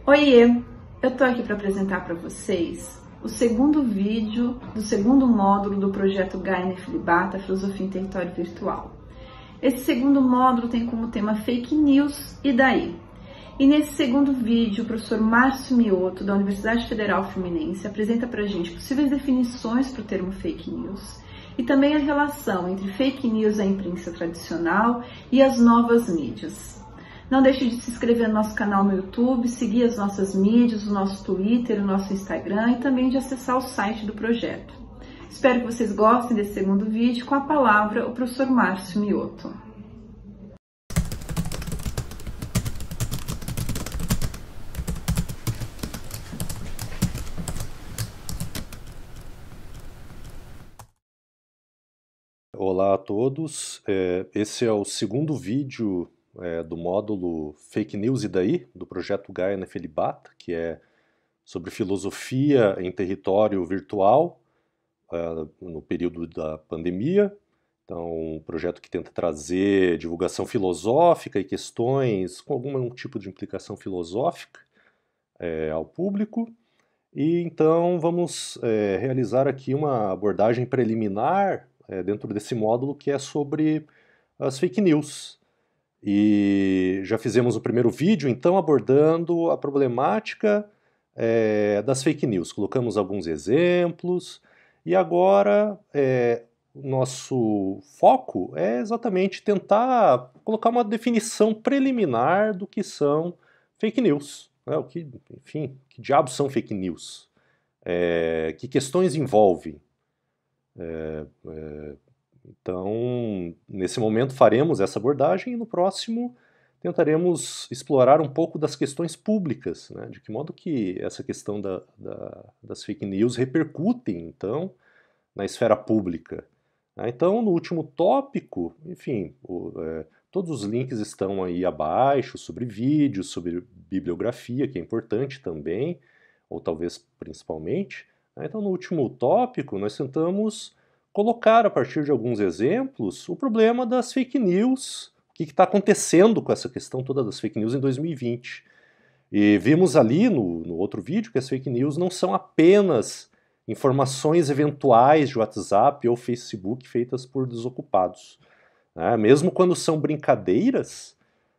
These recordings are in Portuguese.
Oiê! Eu tô aqui para apresentar para vocês o segundo vídeo do segundo módulo do projeto Gaia Nefilibata, Filosofia em Território Virtual. Esse segundo módulo tem como tema Fake News e daí? E nesse segundo vídeo, o professor Márcio Mioto, da Universidade Federal Fluminense, apresenta para a gente possíveis definições para o termo Fake News e também a relação entre Fake News da imprensa tradicional e as novas mídias. Não deixe de se inscrever no nosso canal no YouTube, seguir as nossas mídias, o nosso Twitter, o nosso Instagram e também de acessar o site do projeto. Espero que vocês gostem desse segundo vídeo. Com a palavra, o professor Márcio Mioto. Olá a todos, esse é o segundo vídeo do módulo Fake News e daí, do projeto Gaia Nefilibata, que é sobre filosofia em território virtual no período da pandemia. Então, um projeto que tenta trazer divulgação filosófica e questões com algum tipo de implicação filosófica ao público. E então vamos realizar aqui uma abordagem preliminar dentro desse módulo que é sobre as fake news. E já fizemos o primeiro vídeo, então, abordando a problemática das fake news. Colocamos alguns exemplos e agora nosso foco é exatamente tentar colocar uma definição preliminar do que são fake news. O que, enfim, que diabos são fake news? Que questões envolvem? Então, nesse momento faremos essa abordagem e no próximo tentaremos explorar um pouco das questões públicas, né? De que modo que essa questão das fake news repercutem, então, na esfera pública. Então, no último tópico, enfim, todos os links estão aí abaixo sobre vídeos, sobre bibliografia, que é importante também, ou talvez principalmente. Então, no último tópico, nós tentamos colocar, a partir de alguns exemplos, o problema das fake news, o que está acontecendo com essa questão toda das fake news em 2020. E vimos ali no outro vídeo que as fake news não são apenas informações eventuais de WhatsApp ou Facebook feitas por desocupados. Mesmo quando são brincadeiras,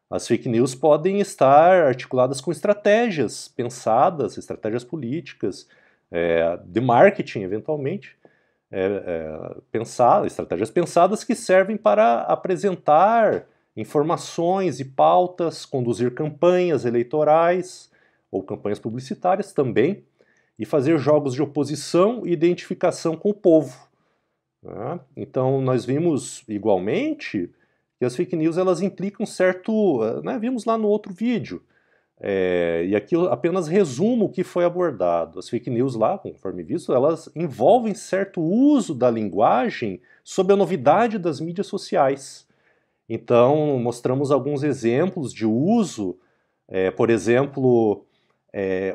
as fake news podem estar articuladas com estratégias pensadas, estratégias políticas, de marketing, eventualmente, estratégias pensadas que servem para apresentar informações e pautas, conduzir campanhas eleitorais ou campanhas publicitárias também, e fazer jogos de oposição e identificação com o povo. Então, nós vimos igualmente que as fake news elas implicam certo... vimos lá no outro vídeo. E aqui eu apenas resumo o que foi abordado. As fake news lá, conforme visto, elas envolvem certo uso da linguagem sob a novidade das mídias sociais. Então, mostramos alguns exemplos de uso, por exemplo,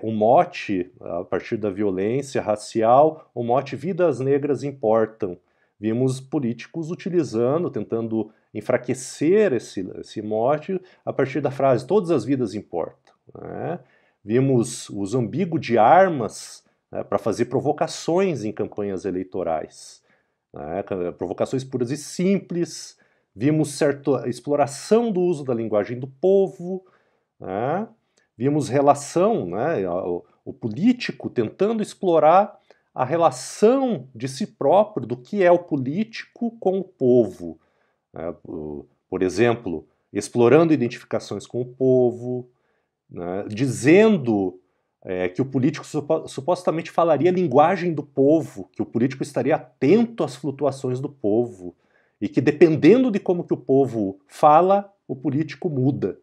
o mote, a partir da violência racial, o mote "Vidas Negras Importam". Vimos políticos utilizando, tentando enfraquecer esse mote a partir da frase "Todas as vidas importam". Vimos o uso ambíguo de armas para fazer provocações em campanhas eleitorais. Provocações puras e simples. Vimos certa exploração do uso da linguagem do povo. Vimos relação, o político tentando explorar a relação de si próprio, do que é o político com o povo. Por exemplo, explorando identificações com o povo, dizendo que o político supostamente falaria a linguagem do povo, que o político estaria atento às flutuações do povo, e que dependendo de como que o povo fala, o político muda.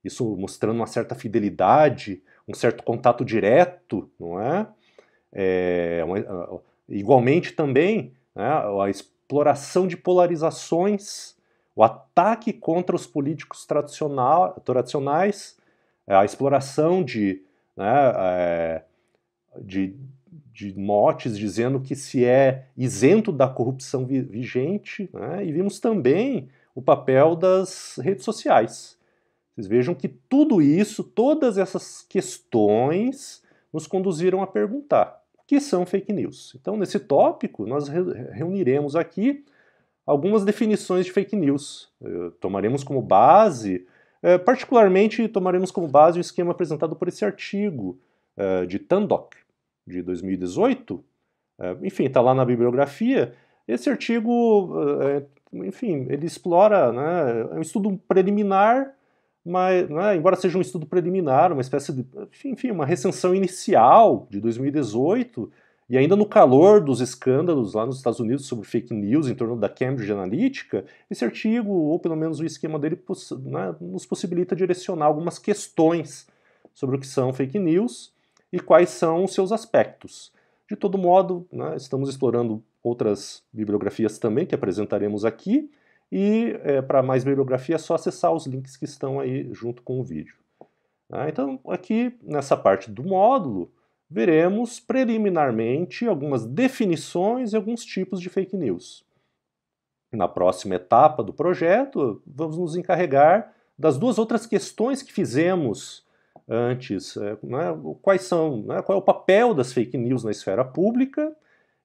Isso mostrando uma certa fidelidade, um certo contato direto, não é? Igualmente também, a exploração de polarizações, o ataque contra os políticos tradicionais, a exploração de motes dizendo que se é isento da corrupção vigente, e vimos também o papel das redes sociais. Vocês vejam que tudo isso, todas essas questões, nos conduziram a perguntar o que são fake news. Então, nesse tópico, nós reuniremos aqui algumas definições de fake news. Tomaremos como base, particularmente tomaremos como base o esquema apresentado por esse artigo de Tandock, de 2018. Enfim, está lá na bibliografia. Esse artigo, enfim, ele explora, né, é um estudo preliminar, mas, né, embora seja um estudo preliminar, uma espécie de, enfim, uma recensão inicial de 2018, e ainda no calor dos escândalos lá nos Estados Unidos sobre fake news em torno da Cambridge Analytica, esse artigo, ou pelo menos o esquema dele, né, nos possibilita direcionar algumas questões sobre o que são fake news e quais são os seus aspectos. De todo modo, né, estamos explorando outras bibliografias também que apresentaremos aqui, e para mais bibliografia é só acessar os links que estão aí junto com o vídeo. Então, aqui nessa parte do módulo, veremos preliminarmente algumas definições e alguns tipos de fake news. Na próxima etapa do projeto, vamos nos encarregar das duas outras questões que fizemos antes. Né, quais são, né, qual é o papel das fake news na esfera pública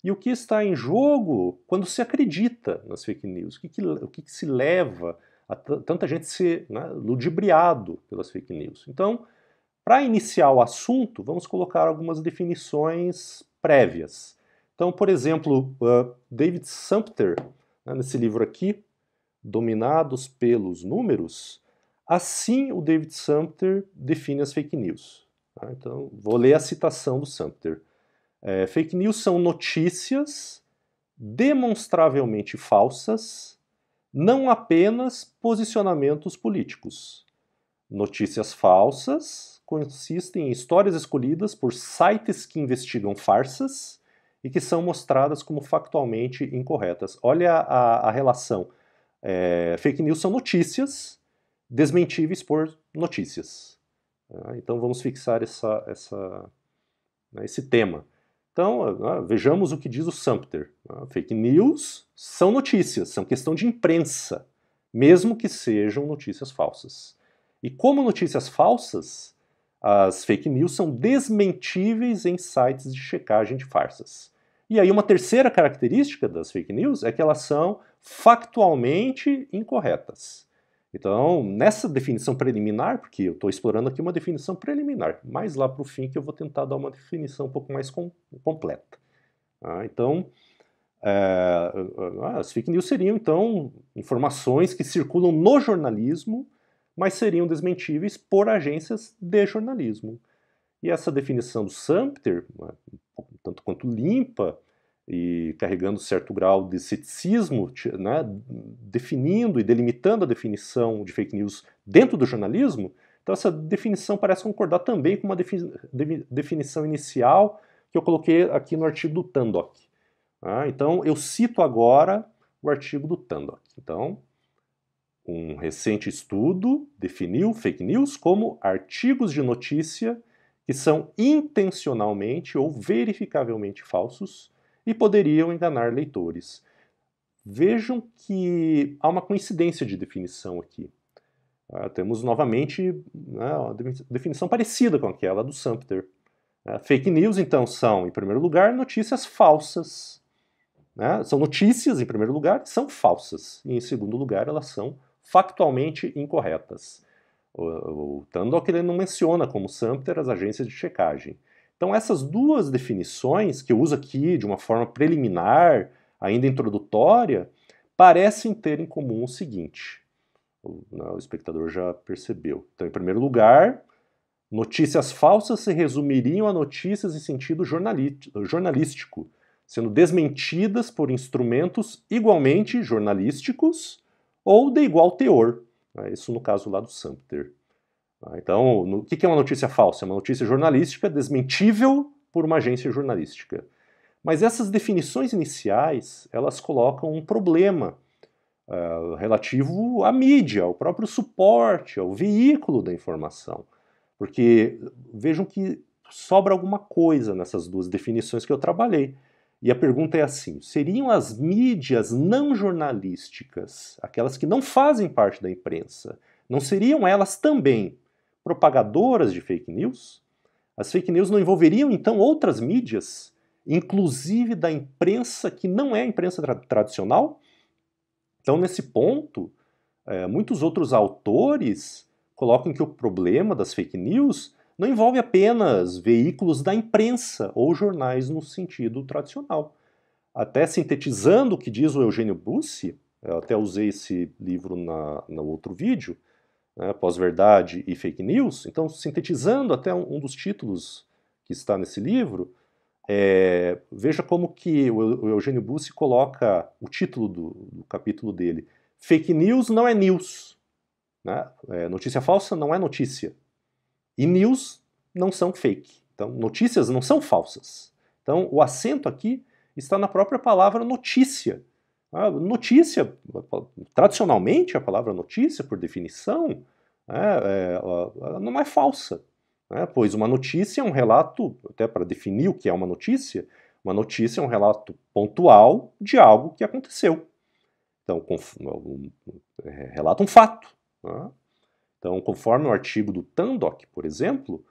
e o que está em jogo quando se acredita nas fake news. O que se leva a tanta gente ser, né, ludibriado pelas fake news. Então, para iniciar o assunto, vamos colocar algumas definições prévias. Então, por exemplo, David Sumpter, né, nesse livro aqui, Dominados pelos Números, assim o David Sumpter define as fake news. Então, vou ler a citação do Sumpter. Fake news são notícias demonstravelmente falsas, não apenas posicionamentos políticos. Notícias falsas consistem em histórias escolhidas por sites que investigam farsas e que são mostradas como factualmente incorretas. Olha a relação. Fake news são notícias desmentíveis por notícias. Então vamos fixar esse tema. Então, vejamos o que diz o Sumpter. Fake news são notícias, são questão de imprensa, mesmo que sejam notícias falsas. E como notícias falsas, as fake news são desmentíveis em sites de checagem de farsas. E aí uma terceira característica das fake news é que elas são factualmente incorretas. Então, nessa definição preliminar, porque eu estou explorando aqui uma definição preliminar, mais lá para o fim que eu vou tentar dar uma definição um pouco mais completa. Então, as fake news seriam, então, informações que circulam no jornalismo, mas seriam desmentíveis por agências de jornalismo. E essa definição do Sumpter, tanto quanto limpa, e carregando certo grau de ceticismo, né, definindo e delimitando a definição de fake news dentro do jornalismo, então essa definição parece concordar também com uma definição inicial que eu coloquei aqui no artigo do Tandock. Então eu cito agora o artigo do Tandock. Então, um recente estudo definiu fake news como artigos de notícia que são intencionalmente ou verificavelmente falsos e poderiam enganar leitores. Vejam que há uma coincidência de definição aqui. Temos novamente uma definição parecida com aquela do Sumpter. Fake news, então, são, em primeiro lugar, notícias falsas. São notícias, em primeiro lugar, que são falsas. E, em segundo lugar, elas são factualmente incorretas. O Tandock ele não menciona, como Sumpter, as agências de checagem. Então essas duas definições, que eu uso aqui de uma forma preliminar, ainda introdutória, parecem ter em comum o seguinte. O espectador já percebeu. Então, em primeiro lugar, notícias falsas se resumiriam a notícias em sentido jornalístico, sendo desmentidas por instrumentos igualmente jornalísticos ou de igual teor. Isso no caso lá do Sumpter. Então, o que é uma notícia falsa? É uma notícia jornalística desmentível por uma agência jornalística. Mas essas definições iniciais, elas colocam um problema relativo à mídia, ao próprio suporte, ao veículo da informação. Porque vejam que sobra alguma coisa nessas duas definições que eu trabalhei. E a pergunta é assim, seriam as mídias não jornalísticas, aquelas que não fazem parte da imprensa, Não seriam elas também propagadoras de fake news? As fake news não envolveriam, então, outras mídias, inclusive da imprensa que não é a imprensa tradicional? Então, nesse ponto, muitos outros autores colocam que o problema das fake news não envolve apenas veículos da imprensa ou jornais no sentido tradicional. Até sintetizando o que diz o Eugênio Bussi, eu até usei esse livro no outro vídeo, né, Pós-Verdade e Fake News. Então, sintetizando até um dos títulos que está nesse livro, veja como que o Eugênio Bussi coloca o título do capítulo dele. Fake news não é news. Né? Notícia falsa não é notícia. E news não são fake. Então, notícias não são falsas. Então, o acento aqui está na própria palavra notícia. A notícia, tradicionalmente, a palavra notícia, por definição, não é falsa. Pois uma notícia é um relato, até para definir o que é uma notícia é um relato pontual de algo que aconteceu. Então, relata um fato. Né? Então, conforme o artigo do Tandock, por exemplo,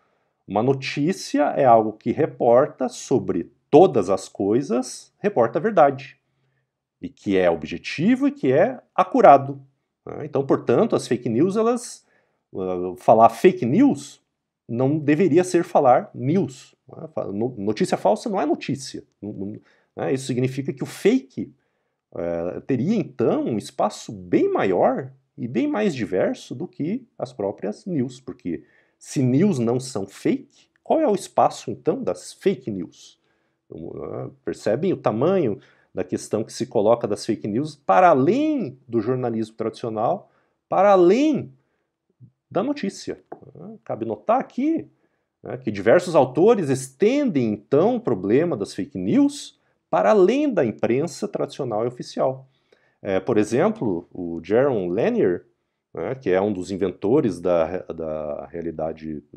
uma notícia é algo que reporta sobre todas as coisas, reporta a verdade. E que é objetivo e que é acurado. Né? Então, portanto, as fake news, falar fake news não deveria ser falar news. Né? Notícia falsa não é notícia. Né? Isso significa que o fake teria, então, um espaço bem maior e bem mais diverso do que as próprias news, porque se news não são fake, qual é o espaço, então, das fake news? Percebem o tamanho da questão que se coloca das fake news para além do jornalismo tradicional, para além da notícia. Cabe notar aqui que diversos autores estendem, então, o problema das fake news para além da imprensa tradicional e oficial. Por exemplo, o Jaron Lanier, que é um dos inventores da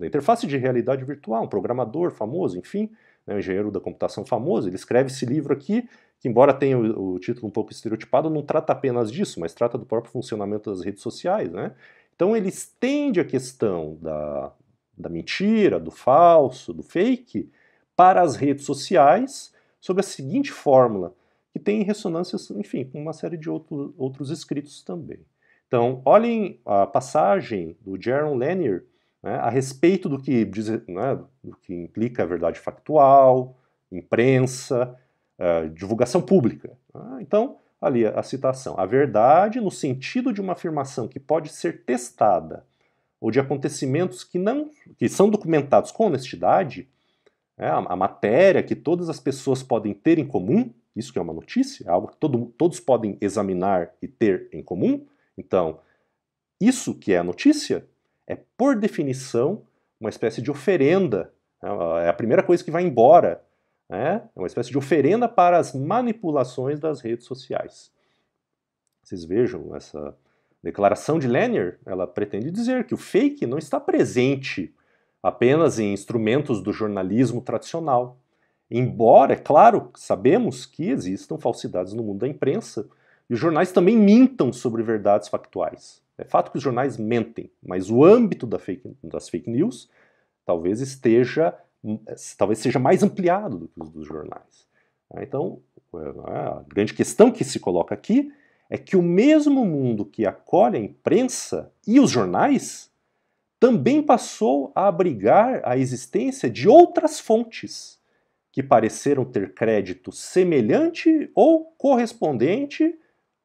interface de realidade virtual, um programador famoso, enfim, um engenheiro da computação famoso, ele escreve esse livro aqui, que embora tenha o título um pouco estereotipado, não trata apenas disso, mas trata do próprio funcionamento das redes sociais. Né? Então ele estende a questão da mentira, do falso, do fake, para as redes sociais, sob a seguinte fórmula, que tem ressonâncias, enfim, com uma série de outros escritos também. Então, olhem a passagem do Jaron Lanier, né, a respeito do que implica a verdade factual, imprensa, divulgação pública. Então, ali a citação. A verdade, no sentido de uma afirmação que pode ser testada ou de acontecimentos que são documentados com honestidade, a matéria que todas as pessoas podem ter em comum, isso que é uma notícia, algo que todos podem examinar e ter em comum. Então, isso que é a notícia é, por definição, uma espécie de oferenda. É a primeira coisa que vai embora. É uma espécie de oferenda para as manipulações das redes sociais. Vocês vejam, essa declaração de Lanier, ela pretende dizer que o fake não está presente apenas em instrumentos do jornalismo tradicional. Embora, é claro, sabemos que existam falsidades no mundo da imprensa, e os jornais também mintam sobre verdades factuais. É fato que os jornais mentem, mas o âmbito das fake news talvez seja mais ampliado do que os dos jornais. Então, a grande questão que se coloca aqui é que o mesmo mundo que acolhe a imprensa e os jornais também passou a abrigar a existência de outras fontes que pareceram ter crédito semelhante ou correspondente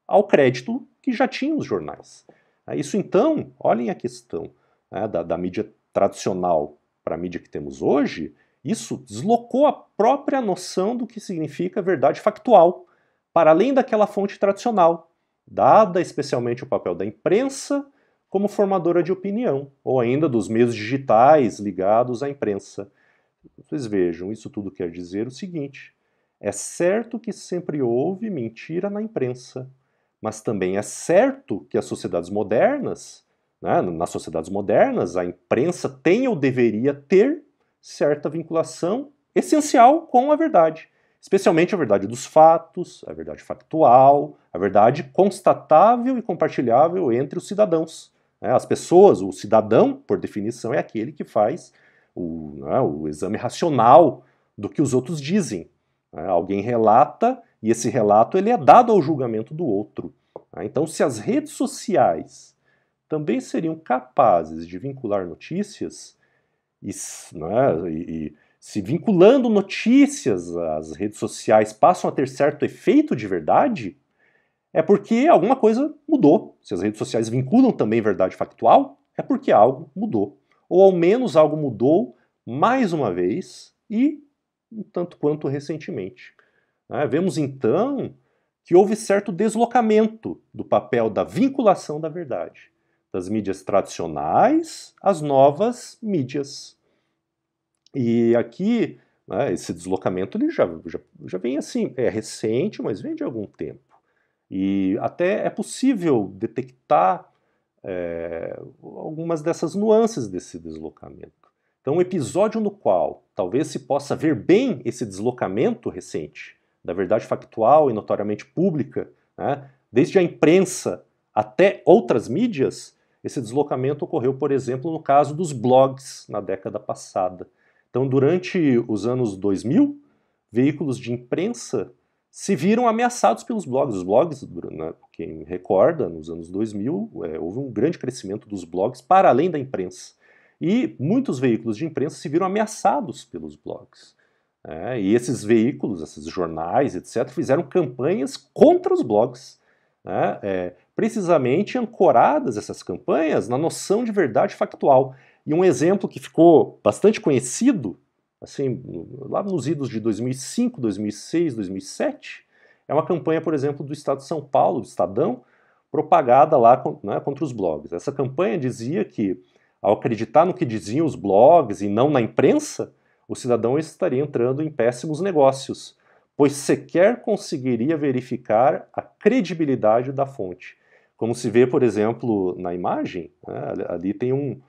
ao crédito que já tinham os jornais. Isso então, olhem a questão da mídia tradicional para a mídia que temos hoje, isso deslocou a própria noção do que significa verdade factual, para além daquela fonte tradicional, dada especialmente o papel da imprensa como formadora de opinião, ou ainda dos meios digitais ligados à imprensa. Vocês vejam, isso tudo quer dizer o seguinte: é certo que sempre houve mentira na imprensa, mas também é certo que as sociedades modernas, nas sociedades modernas, a imprensa tem ou deveria ter certa vinculação essencial com a verdade, especialmente a verdade dos fatos, a verdade factual, a verdade constatável e compartilhável entre os cidadãos. As pessoas, o cidadão, por definição, é aquele que faz o exame racional do que os outros dizem. Alguém relata e esse relato ele é dado ao julgamento do outro. Então, se as redes sociais também seriam capazes de vincular notícias e se vinculando notícias às redes sociais passam a ter certo efeito de verdade, é porque alguma coisa mudou. Se as redes sociais vinculam também verdade factual, é porque algo mudou. Ou ao menos algo mudou mais uma vez e um tanto quanto recentemente. Vemos então que houve certo deslocamento do papel da vinculação da verdade, das mídias tradicionais às novas mídias. E aqui, esse deslocamento ele já vem assim, é recente, mas vem de algum tempo. E até é possível detectar algumas dessas nuances desse deslocamento. Então, um episódio no qual talvez se possa ver bem esse deslocamento recente da verdade factual e notoriamente pública, desde a imprensa até outras mídias, esse deslocamento ocorreu, por exemplo, no caso dos blogs na década passada. Então, durante os anos 2000, veículos de imprensa se viram ameaçados pelos blogs. Os blogs, quem recorda, nos anos 2000, houve um grande crescimento dos blogs para além da imprensa. E muitos veículos de imprensa se viram ameaçados pelos blogs. E esses veículos, esses jornais, etc., fizeram campanhas contra os blogs. Precisamente ancoradas essas campanhas na noção de verdade factual. E um exemplo que ficou bastante conhecido, assim, lá nos idos de 2005, 2006, 2007, é uma campanha, por exemplo, do Estado de São Paulo, do Estadão, propagada lá contra os blogs. Essa campanha dizia que, ao acreditar no que diziam os blogs e não na imprensa, o cidadão estaria entrando em péssimos negócios, pois sequer conseguiria verificar a credibilidade da fonte. Como se vê, por exemplo, na imagem, ali tem um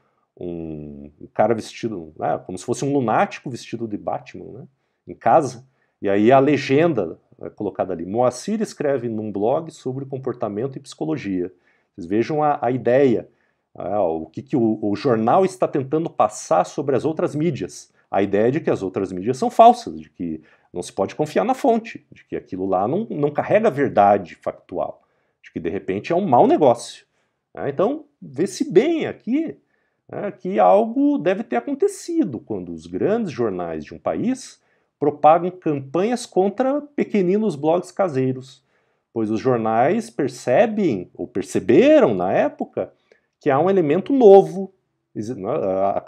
cara vestido, como se fosse um lunático vestido de Batman, em casa, e aí a legenda é colocada ali. Moacir escreve num blog sobre comportamento e psicologia. Vocês vejam a ideia, o que o jornal está tentando passar sobre as outras mídias. A ideia de que as outras mídias são falsas, de que não se pode confiar na fonte, de que aquilo lá não carrega verdade factual, de que de repente é um mau negócio. Então, vê-se bem aqui que algo deve ter acontecido quando os grandes jornais de um país propagam campanhas contra pequeninos blogs caseiros, pois os jornais percebem, ou perceberam na época, que há um elemento novo,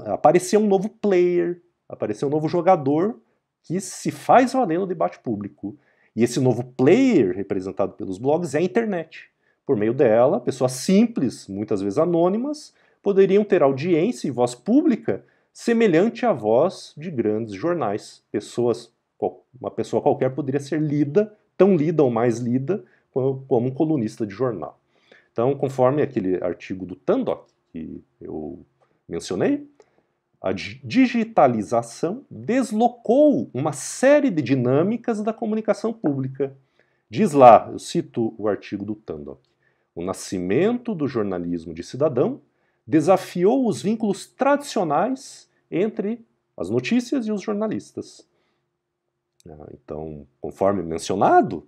apareceu um novo player, apareceu um novo jogador que se faz valer no debate público. E esse novo player, representado pelos blogs, é a internet. Por meio dela, pessoas simples, muitas vezes anônimas, poderiam ter audiência e voz pública semelhante à voz de grandes jornais. Uma pessoa qualquer poderia ser lida, tão lida ou mais lida, como um colunista de jornal. Então, conforme aquele artigo do Tandock que eu mencionei, a digitalização deslocou uma série de dinâmicas da comunicação pública. Diz lá, eu cito o artigo do Tandock, o nascimento do jornalismo de cidadão desafiou os vínculos tradicionais entre as notícias e os jornalistas. Então, conforme mencionado,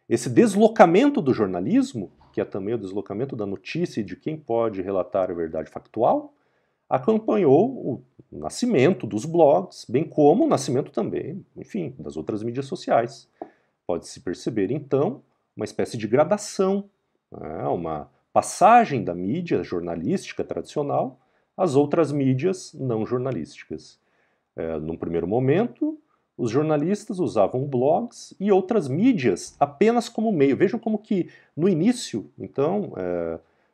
esse deslocamento do jornalismo, que é também o deslocamento da notícia e de quem pode relatar a verdade factual, acompanhou o nascimento dos blogs, bem como o nascimento também, enfim, das outras mídias sociais. Pode-se perceber, então, uma espécie de gradação, uma passagem da mídia jornalística tradicional às outras mídias não jornalísticas. Num primeiro momento, os jornalistas usavam blogs e outras mídias apenas como meio. Vejam como que, no início, então,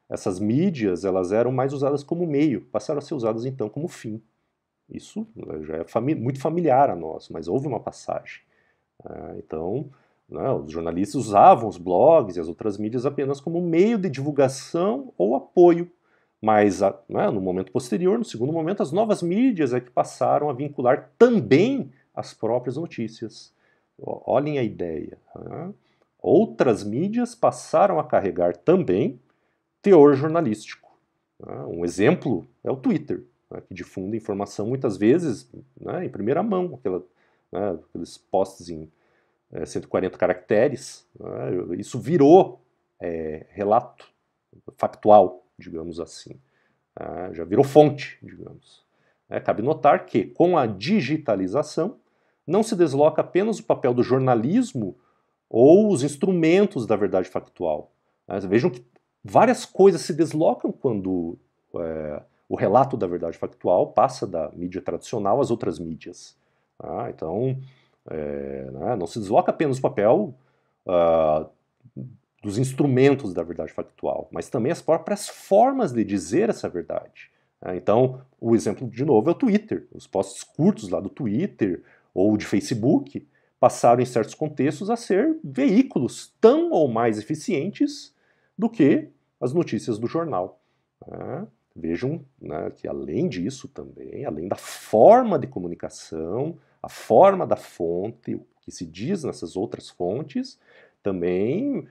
essas mídias elas eram mais usadas como meio, passaram a ser usadas, então, como fim. Isso já é muito familiar a nós, mas houve uma passagem. Então, os jornalistas usavam os blogs e as outras mídias apenas como meio de divulgação ou apoio. Mas, no momento posterior, no segundo momento, as novas mídias é que passaram a vincular também as próprias notícias. Olhem a ideia. Outras mídias passaram a carregar também teor jornalístico. Um exemplo é o Twitter, né, que difunde informação muitas vezes, né, em primeira mão, aqueles posts em 140 caracteres. Né, isso virou relato factual, digamos assim. Já virou fonte, digamos. Cabe notar que, com a digitalização, não se desloca apenas o papel do jornalismo ou os instrumentos da verdade factual. Vejam que várias coisas se deslocam quando o relato da verdade factual passa da mídia tradicional às outras mídias. Então, né, não se desloca apenas o papel dos instrumentos da verdade factual, mas também as próprias formas de dizer essa verdade. Então, o exemplo, de novo, é o Twitter. Os posts curtos lá do Twitter ou de Facebook passaram, em certos contextos, a ser veículos tão ou mais eficientes do que as notícias do jornal. Vejam, né, que além disso também, além da forma de comunicação, a forma da fonte, o que se diz nessas outras fontes, também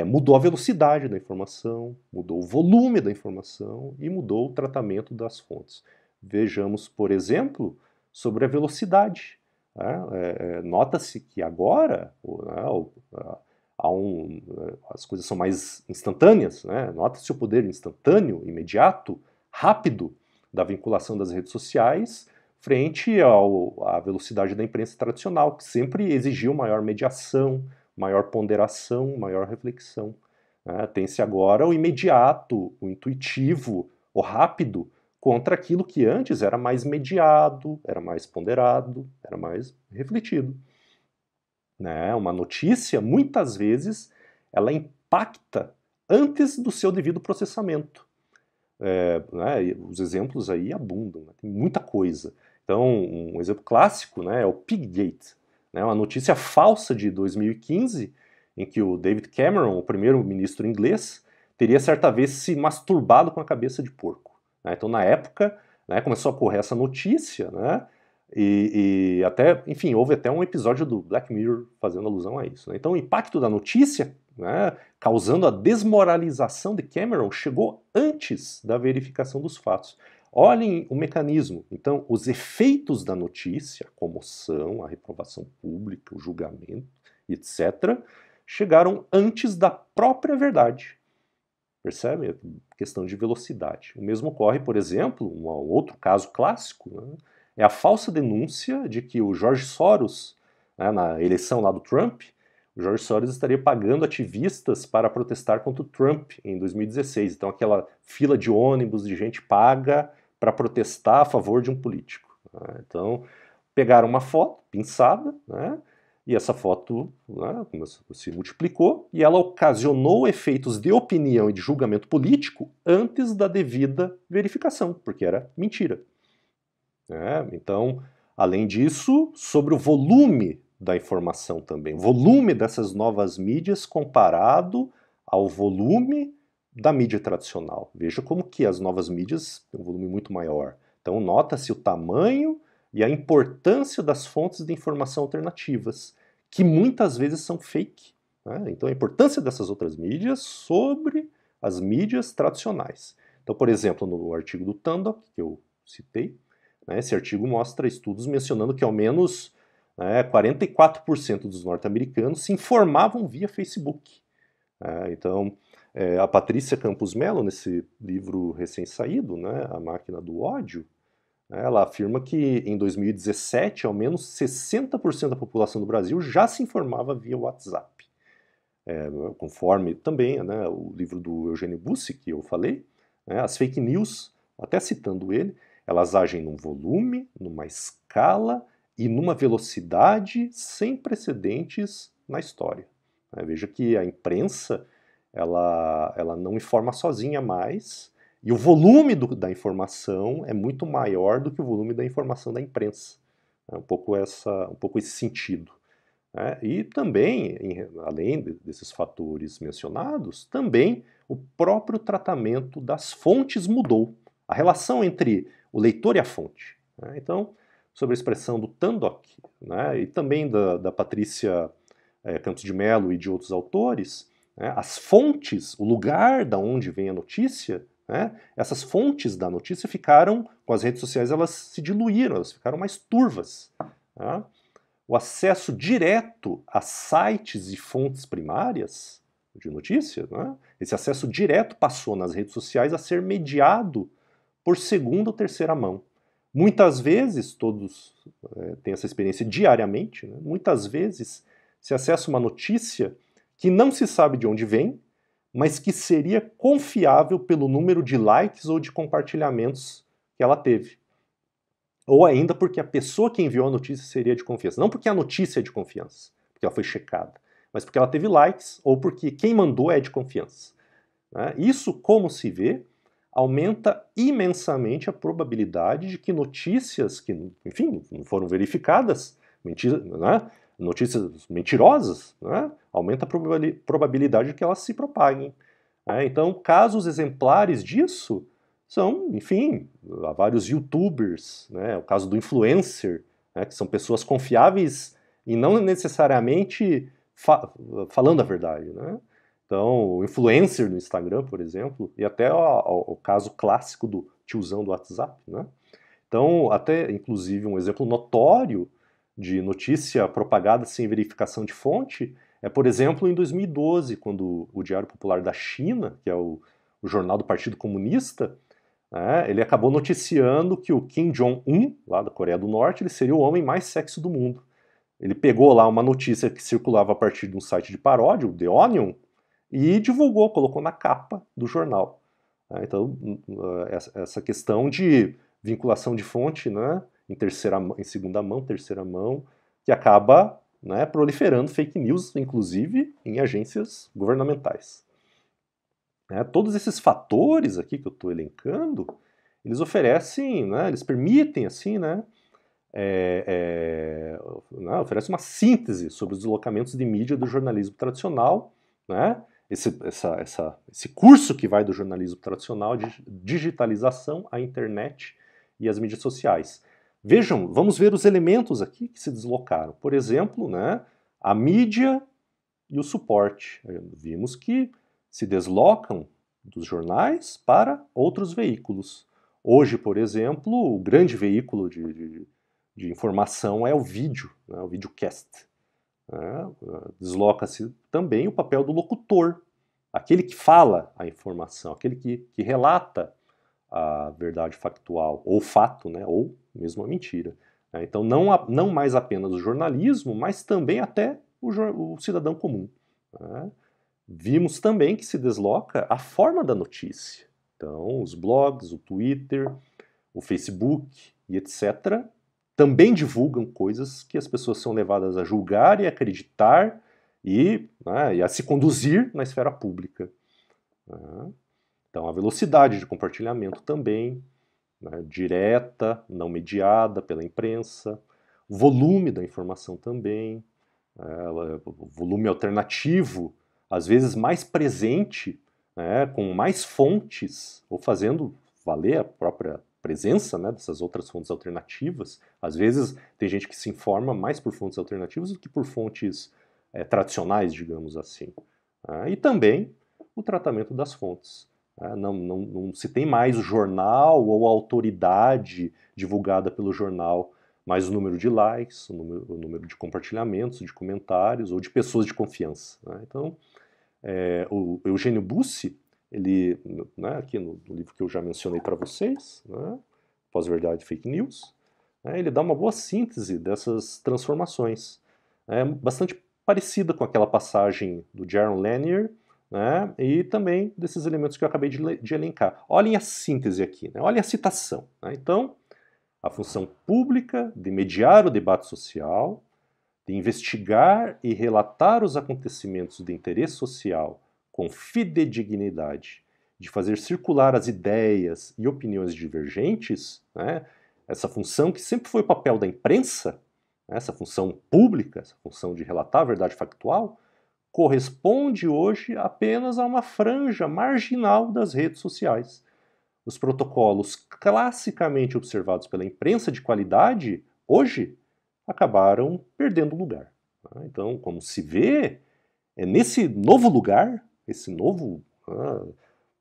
mudou a velocidade da informação, mudou o volume da informação e mudou o tratamento das fontes. Vejamos, por exemplo, sobre a velocidade. Nota-se que agora as coisas são mais instantâneas, né? Nota-se o poder instantâneo, imediato, rápido da vinculação das redes sociais frente à velocidade da imprensa tradicional, que sempre exigiu maior mediação, maior ponderação, maior reflexão. Tem-se agora o imediato, o intuitivo, o rápido, contra aquilo que antes era mais mediado, era mais ponderado, era mais refletido. Uma notícia, muitas vezes, ela impacta antes do seu devido processamento. Os exemplos aí abundam, tem muita coisa. Então, um exemplo clássico é o Piggate, uma notícia falsa de 2015, em que o David Cameron, o primeiro-ministro inglês, teria certa vez se masturbado com a cabeça de porco. Então, na época, começou a correr essa notícia, e até, enfim, houve até um episódio do Black Mirror fazendo alusão a isso. Então, o impacto da notícia, causando a desmoralização de Cameron, chegou antes da verificação dos fatos. Olhem o mecanismo. Então, os efeitos da notícia, a comoção, a reprovação pública, o julgamento, etc., chegaram antes da própria verdade. Percebe? A questão de velocidade. O mesmo ocorre, por exemplo, um outro caso clássico, é a falsa denúncia de que o George Soros, na eleição lá do Trump, o George Soros estaria pagando ativistas para protestar contra o Trump em 2016. Então, aquela fila de ônibus de gente paga para protestar a favor de um político. Então, pegaram uma foto pinçada, e essa foto se multiplicou e ela ocasionou efeitos de opinião e de julgamento político antes da devida verificação, porque era mentira. Então, além disso, sobre o volume da informação também, o volume dessas novas mídias comparado ao volume da mídia tradicional. Veja como que as novas mídias têm um volume muito maior. Então, nota-se o tamanho e a importância das fontes de informação alternativas, que muitas vezes são fake. Então, a importância dessas outras mídias sobre as mídias tradicionais. Então, por exemplo, no artigo do Tandok, que eu citei, esse artigo mostra estudos mencionando que ao menos 44% dos norte-americanos se informavam via Facebook. Então, a Patrícia Campos Mello, nesse livro recém-saído, A Máquina do Ódio, ela afirma que em 2017, ao menos 60% da população do Brasil já se informava via WhatsApp. Conforme também o livro do Eugênio Bussi, que eu falei, as fake news, até citando ele, elas agem num volume, numa escala e numa velocidade sem precedentes na história. Veja que a imprensa ela não informa sozinha mais, e o volume da informação é muito maior do que o volume da informação da imprensa. Um pouco esse sentido. E também, além desses fatores mencionados, também o próprio tratamento das fontes mudou. A relação entre o leitor e a fonte. Então, sobre a expressão do Tandok, e também da Patrícia Campos de Mello e de outros autores, as fontes, o lugar da onde vem a notícia, né? Essas fontes da notícia ficaram, com as redes sociais, elas se diluíram, elas ficaram mais turvas. Tá? O acesso direto a sites e fontes primárias de notícia, né? Esse acesso direto passou nas redes sociais a ser mediado por segunda ou terceira mão. Muitas vezes, todos têm essa experiência diariamente, né? Muitas vezes se acessa uma notícia que não se sabe de onde vem, mas que seria confiável pelo número de likes ou de compartilhamentos que ela teve. Ou ainda porque a pessoa que enviou a notícia seria de confiança. Não porque a notícia é de confiança, porque ela foi checada, mas porque ela teve likes ou porque quem mandou é de confiança. Né? Isso, como se vê, aumenta imensamente a probabilidade de que notícias que, enfim, não foram verificadas, né? Notícias mentirosas, né? Aumenta a probabilidade de que elas se propaguem. Né? Então, casos exemplares disso são, enfim, há vários youtubers, né? O caso do influencer, né? Que são pessoas confiáveis e não necessariamente falando a verdade, né? Então, o influencer no Instagram, por exemplo, e até o caso clássico do tiozão do WhatsApp, né? Então, até, inclusive, um exemplo notório de notícia propagada sem verificação de fonte é, por exemplo, em 2012, quando o Diário Popular da China, que é o jornal do Partido Comunista, né, ele acabou noticiando que o Kim Jong-un, lá da Coreia do Norte, ele seria o homem mais sexy do mundo. Ele pegou lá uma notícia que circulava a partir de um site de paródia, o The Onion, e divulgou, colocou na capa do jornal. Então, essa questão de vinculação de fonte, né, em segunda mão, terceira mão, que acaba, né, proliferando fake news, inclusive em agências governamentais. Todos esses fatores aqui que eu estou elencando, eles oferecem, né, eles permitem, assim, né, oferece uma síntese sobre os deslocamentos de mídia do jornalismo tradicional, né? Esse curso que vai do jornalismo tradicional de digitalização à internet e às mídias sociais. Vejam, vamos ver os elementos aqui que se deslocaram. Por exemplo, né, a mídia e o suporte. Vimos que se deslocam dos jornais para outros veículos. Hoje, por exemplo, o grande veículo de informação é o vídeo, né, o videocast. Desloca-se também o papel do locutor, aquele que fala a informação, aquele que relata a verdade factual, ou fato, né, ou mesmo a mentira. Então, não mais apenas o jornalismo, mas também até o cidadão comum. Vimos também que se desloca a forma da notícia. Então, os blogs, o Twitter, o Facebook e etc., também divulgam coisas que as pessoas são levadas a julgar e acreditar e a se conduzir na esfera pública. Então, a velocidade de compartilhamento também, né, direta, não mediada pela imprensa, o volume da informação também, o volume alternativo, às vezes mais presente, né, com mais fontes, ou fazendo valer a própria presença, né, dessas outras fontes alternativas. Às vezes tem gente que se informa mais por fontes alternativas do que por fontes tradicionais, digamos assim. E também o tratamento das fontes. Não se tem mais o jornal ou a autoridade divulgada pelo jornal, mas o número de likes, o número de compartilhamentos, de comentários ou de pessoas de confiança. Então, o Eugênio Bussi, ele, né, aqui no livro que eu já mencionei para vocês, né, Pós-Verdade e Fake News, ele dá uma boa síntese dessas transformações. Bastante parecida com aquela passagem do Jaron Lanier, né, e também desses elementos que eu acabei de elencar. Olhem a síntese aqui, né, olhem a citação. Então, a função pública de mediar o debate social, de investigar e relatar os acontecimentos de interesse social com fidedignidade, de fazer circular as ideias e opiniões divergentes, né, essa função que sempre foi o papel da imprensa, né, essa função pública, essa função de relatar a verdade factual, corresponde hoje apenas a uma franja marginal das redes sociais. Os protocolos classicamente observados pela imprensa de qualidade, hoje, acabaram perdendo lugar. Então, como se vê, é nesse novo lugar, esse novo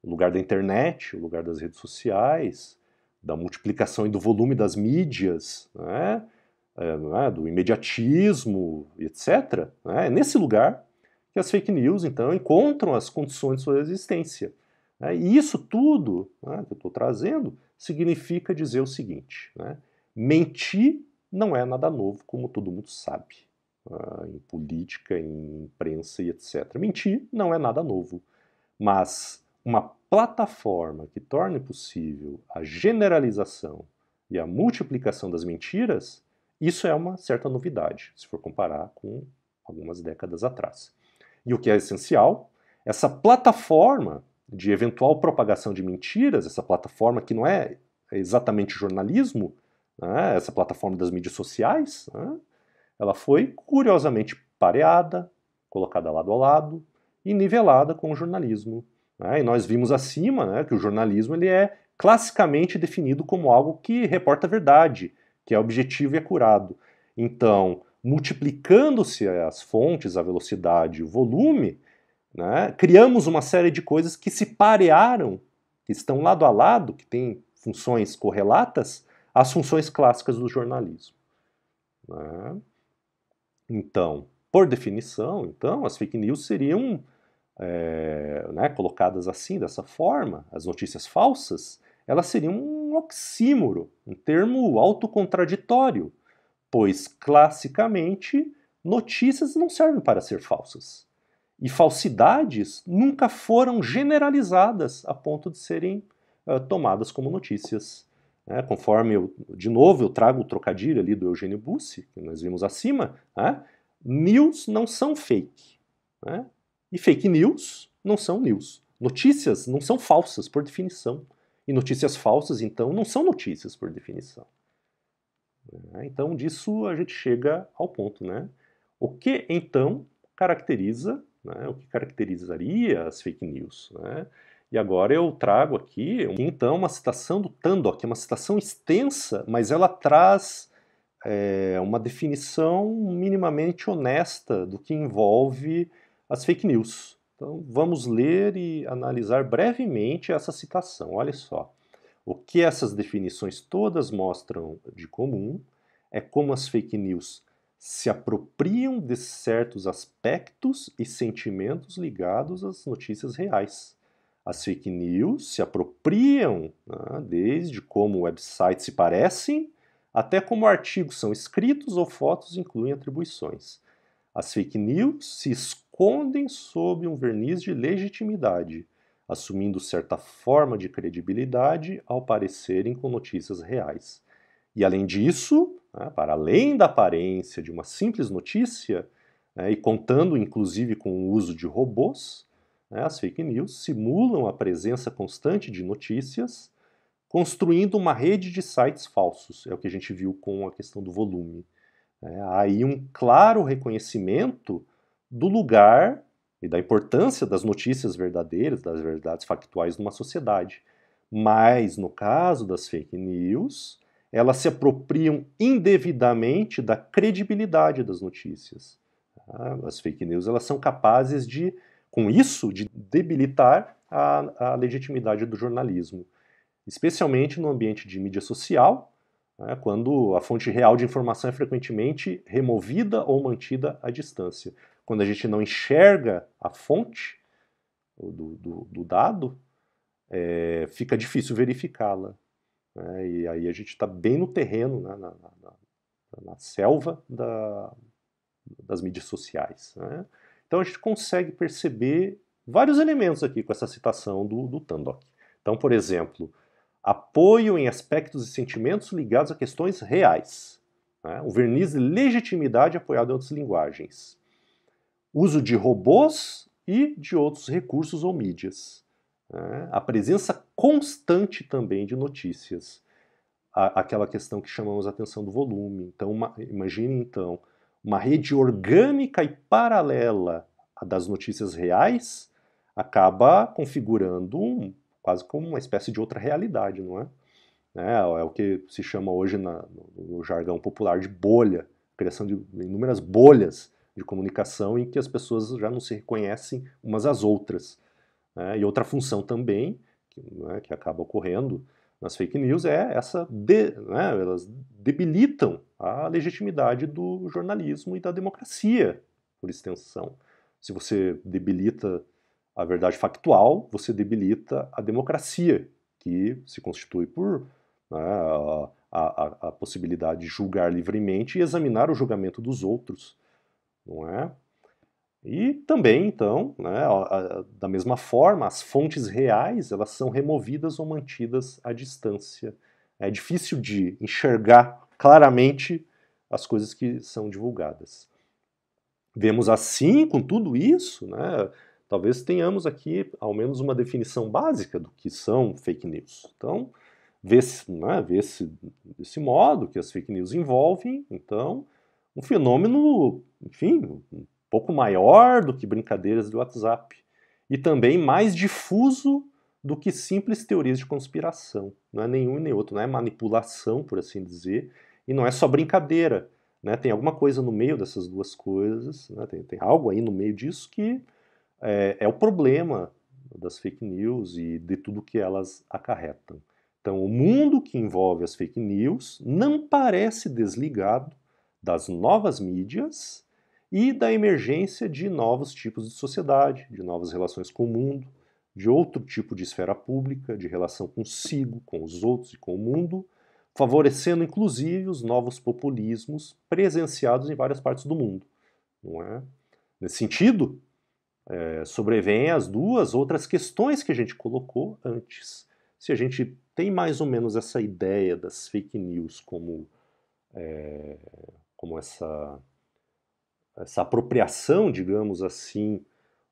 o lugar da internet, o lugar das redes sociais, da multiplicação e do volume das mídias, né? Do imediatismo, etc. É nesse lugar que as fake news, então, encontram as condições de sua existência. E isso tudo, que eu estou trazendo, significa dizer o seguinte, mentir não é nada novo, como todo mundo sabe, em política, em imprensa e etc. Mentir não é nada novo, mas uma plataforma que torne possível a generalização e a multiplicação das mentiras, isso é uma certa novidade, se for comparar com algumas décadas atrás. E o que é essencial, essa plataforma de eventual propagação de mentiras, essa plataforma que não é exatamente jornalismo, essa plataforma das mídias sociais, ela foi curiosamente pareada, colocada lado a lado e nivelada com o jornalismo. E nós vimos acima que o jornalismo ele é classicamente definido como algo que reporta a verdade, que é objetivo e acurado. Então, multiplicando-se as fontes, a velocidade e o volume, criamos uma série de coisas que se parearam, que estão lado a lado, que têm funções correlatas às funções clássicas do jornalismo. Então, por definição, então, as fake news seriam colocadas assim, dessa forma, as notícias falsas, elas seriam um oxímoro, um termo autocontraditório, pois, classicamente, notícias não servem para ser falsas. E falsidades nunca foram generalizadas a ponto de serem tomadas como notícias. Conforme, de novo, eu trago o trocadilho ali do Eugênio Bussi, que nós vimos acima, news não são fake. E fake news não são news. Notícias não são falsas, por definição. E notícias falsas, então, não são notícias, por definição. Então, disso a gente chega ao ponto. O que, então, caracteriza, o que caracterizaria as fake news? E agora eu trago aqui, então, uma citação do Tandock, uma citação extensa, mas ela traz uma definição minimamente honesta do que envolve as fake news. Então, vamos ler e analisar brevemente essa citação. Olha só. O que essas definições todas mostram de comum é como as fake news se apropriam de certos aspectos e sentimentos ligados às notícias reais. As fake news se apropriam desde como websites se parecem até como artigos são escritos ou fotos incluem atribuições. As fake news se escondem sob um verniz de legitimidade, assumindo certa forma de credibilidade ao parecerem com notícias reais. E além disso, para além da aparência de uma simples notícia, e contando inclusive com o uso de robôs, as fake news simulam a presença constante de notícias, construindo uma rede de sites falsos. É o que a gente viu com a questão do volume. Há aí um claro reconhecimento do lugar e da importância das notícias verdadeiras, das verdades factuais numa sociedade. Mas, no caso das fake news, elas se apropriam indevidamente da credibilidade das notícias. As fake news elas são capazes de, com isso, de debilitar a legitimidade do jornalismo, especialmente no ambiente de mídia social, quando a fonte real de informação é frequentemente removida ou mantida à distância. Quando a gente não enxerga a fonte do dado, fica difícil verificá-la. E aí a gente está bem no terreno, na selva das mídias sociais. Então a gente consegue perceber vários elementos aqui com essa citação do Tandock. Então, por exemplo, apoio em aspectos e sentimentos ligados a questões reais. O verniz de legitimidade apoiado em outras linguagens. Uso de robôs e de outros recursos ou mídias. A presença constante também de notícias. Aquela questão que chamamos a atenção do volume. Então, imagine então uma rede orgânica e paralela à das notícias reais acaba configurando quase como uma espécie de outra realidade, não é? É o que se chama hoje no jargão popular de bolha, criação de inúmeras bolhas de comunicação em que as pessoas já não se reconhecem umas às outras. né? E outra função também, né, que acaba ocorrendo nas fake news é essa, né, elas debilitam a legitimidade do jornalismo e da democracia, por extensão. Se você debilita a verdade factual, você debilita a democracia, que se constitui por, né, a possibilidade de julgar livremente e examinar o julgamento dos outros, não é? E também, então, né, da mesma forma, as fontes reais elas são removidas ou mantidas à distância. É difícil de enxergar claramente as coisas que são divulgadas. Vemos assim, com tudo isso, né, talvez tenhamos aqui ao menos uma definição básica do que são fake news. Então, vê-se, né, desse modo que as fake news envolvem, então, um fenômeno, enfim, um pouco maior do que brincadeiras de WhatsApp e também mais difuso do que simples teorias de conspiração. Não é nenhum e nem outro, não é manipulação, por assim dizer, e não é só brincadeira, né? Tem alguma coisa no meio dessas duas coisas, né? Tem algo aí no meio disso que é o problema das fake news e de tudo que elas acarretam. Então, o mundo que envolve as fake news não parece desligado das novas mídias e da emergência de novos tipos de sociedade, de novas relações com o mundo, de outro tipo de esfera pública, de relação consigo, com os outros e com o mundo, favorecendo inclusive os novos populismos presenciados em várias partes do mundo. Não é? Nesse sentido, sobrevêm as duas outras questões que a gente colocou antes. Se a gente tem mais ou menos essa ideia das fake news como essa apropriação, digamos assim,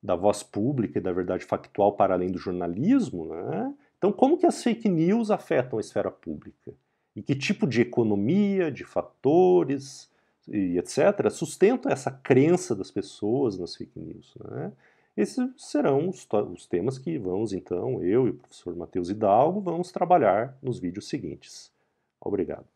da voz pública e da verdade factual para além do jornalismo, né? Então, como que as fake news afetam a esfera pública? E que tipo de economia, de fatores e etc. sustentam essa crença das pessoas nas fake news, né? Esses serão os temas que vamos, então, eu e o professor Matheus Hidalgo, vamos trabalhar nos vídeos seguintes. Obrigado.